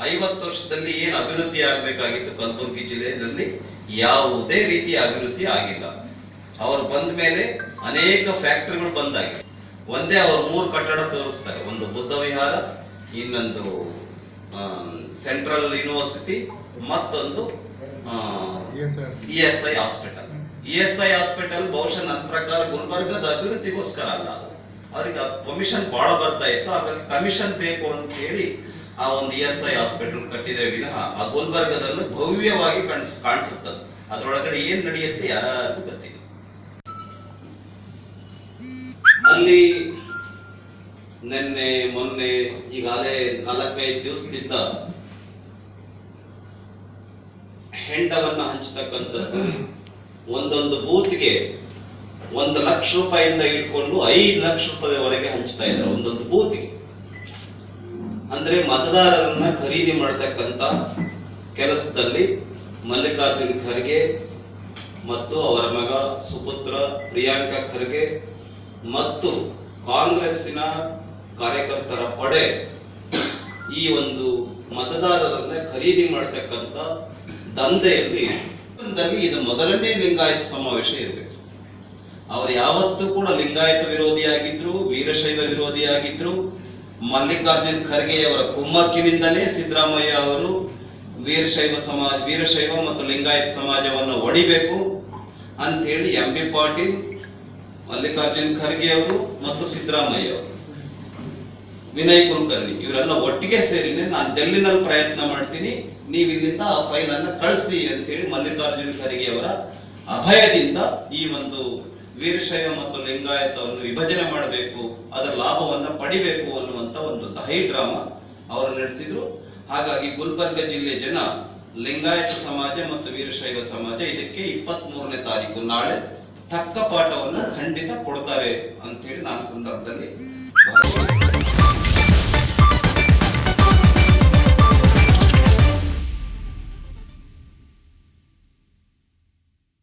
50 ವರ್ಷದಲ್ಲಿ ಏನು ಅಭಿವೃದ್ಧಿ ಆಗಬೇಕಾಗಿತ್ತು ಕಲಬುರಗಿ ಜಿಲ್ಲೆಯಲ್ಲಿ ಯಾವುದೇ ರೀತಿಯ ಅಭಿವೃದ್ಧಿ ಆಗಿಲ್ಲ. ಅವರು ಬಂದ ಮೇಲೆ ಅನೇಕ ಫ್ಯಾಕ್ಟರಿಗಳು ಬಂದಾಗಿದೆ. ಒಂದೇ ಅವರು 3 ಕಟ್ಟಡ ತೋರಿಸ್ತಾರೆ, ಒಂದು ಬುದ್ಧ ವಿಹಾರ, ಇನ್ನೊಂದು ಸೆಂಟ್ರಲ್ ಯೂನಿವರ್ಸಿಟಿ, ಮತ್ತೊಂದು ESI ಹಾಸ್ಪಿಟಲ್. ESI ಹಾಸ್ಪಿಟಲ್ ಬಹುಶಃ ನನ್ನ ಪ್ರಕಾರ ಗುಲ್ಬರ್ಗದ ಅಭಿವೃದ್ಧಿಗೋಸ್ಕರ ಅಲ್ಲ, ಅವ್ರಿಗೆ ಕಮಿಷನ್ ಬಹಳ ಬರ್ತಾ ಇತ್ತು, ಹಾಗಾಗಿ ಕಮಿಷನ್ ಬೇಕು ಅಂತ ಹೇಳಿ ಆ ಒಂದು ESI ಹಾಸ್ಪಿಟಲ್ ಕಟ್ಟಿದ್ರೆ ವಿನಃ ಆ ಗುಲ್ಬರ್ಗದನ್ನು ಭವ್ಯವಾಗಿ ಕಾಣಿಸುತ್ತದೆ. ಅದರೊಳಗಡೆ ಏನ್ ನಡೆಯುತ್ತೆ ಯಾರಿಗೂ ಗೊತ್ತಿಲ್ಲ. ಅಲ್ಲಿ ನಿನ್ನೆ ಮೊನ್ನೆ ಈಗಾಗಲೇ 4-5 ದಿವಸದಿಂದ ಹೆಂಡವನ್ನ ಹಂಚತಕ್ಕಂಥದ್ದು, ಒಂದೊಂದು ಬೂತ್ಗೆ 1 ಲಕ್ಷ ರೂಪಾಯಿಂದ ಇಟ್ಕೊಂಡು 5 ಲಕ್ಷ ರೂಪಾಯಿವರೆಗೆ ಹಂಚ್ತಾ ಇದ್ದಾರೆ ಒಂದೊಂದು ಬೂತ್ಗೆ. ಅಂದ್ರೆ ಮತದಾರರನ್ನ ಖರೀದಿ ಮಾಡತಕ್ಕಂತ ಕೆಲಸದಲ್ಲಿ ಮಲ್ಲಿಕಾರ್ಜುನ್ ಖರ್ಗೆ ಮತ್ತು ಅವರ ಮಗ ಸುಪುತ್ರ ಪ್ರಿಯಾಂಕ ಖರ್ಗೆ ಮತ್ತು ಕಾಂಗ್ರೆಸ್ಸಿನ ಕಾರ್ಯಕರ್ತರ ಪಡೆ ಈ ಒಂದು ಮತದಾರರನ್ನ ಖರೀದಿ ಮಾಡತಕ್ಕಂತ ದಂಧೆಯಲ್ಲಿ ಇದು ಮೊದಲನೇ ಲಿಂಗಾಯತ ಸಮಾವೇಶ ಇರಬೇಕು. ಅವರು ಯಾವತ್ತೂ ಕೂಡ ಲಿಂಗಾಯತ ವಿರೋಧಿಯಾಗಿದ್ರು, ವೀರಶೈವ ವಿರೋಧಿಯಾಗಿದ್ರು. ಮಲ್ಲಿಕಾರ್ಜುನ್ ಖರ್ಗೆ ಅವರ ಕುಮ್ಮಕ್ಕಿನಿಂದಲೇ ಸಿದ್ದರಾಮಯ್ಯ ಅವರು ವೀರಶೈವ ಮತ್ತು ಲಿಂಗಾಯತ ಸಮಾಜವನ್ನು ಒಡಿಬೇಕು ಅಂತ ಹೇಳಿ MB ಪಾಟೀಲ್, ಮಲ್ಲಿಕಾರ್ಜುನ್ ಖರ್ಗೆ ಅವರು ಮತ್ತು ಸಿದ್ದರಾಮಯ್ಯ ಅವರು, ವಿನಯ್ ಕುಲಕರ್ಣಿ ಇವರೆಲ್ಲ ಒಟ್ಟಿಗೆ ಸೇರಿನೇ ನಾನು ಡೆಲ್ಲಿನಲ್ಲಿ ಪ್ರಯತ್ನ ಮಾಡ್ತೀನಿ, ನೀವು ಇಲ್ಲಿಂದ ಆ ಫೈಲ್ ಅನ್ನ ಕಳಿಸಿ ಅಂತೇಳಿ ಮಲ್ಲಿಕಾರ್ಜುನ್ ಖರ್ಗೆ ಅವರ ಅಭಯದಿಂದ ಈ ಒಂದು ವೀರಶೈವ ಮತ್ತು ಲಿಂಗಾಯತವನ್ನು ವಿಭಜನೆ ಮಾಡಬೇಕು, ಅದರ ಲಾಭವನ್ನ ಪಡಿಬೇಕು ಅನ್ನುವಂತ ಒಂದು ಹೈ ಡ್ರಾಮಾ ಅವರು ನಡೆಸಿದ್ರು. ಹಾಗಾಗಿ ಗುಲ್ಬರ್ಗ ಜಿಲ್ಲೆ ಜನ ಲಿಂಗಾಯತ ಸಮಾಜ ಮತ್ತು ವೀರಶೈವ ಸಮಾಜ ಇದಕ್ಕೆ 23ನೇ ತಾರೀಕು ನಾಳೆ ತಕ್ಕ ಪಾಠವನ್ನು ಖಂಡಿತ ಕೊಡ್ತಾರೆ ಅಂತ ಹೇಳಿ ನಾನು ಸಂದರ್ಭದಲ್ಲಿ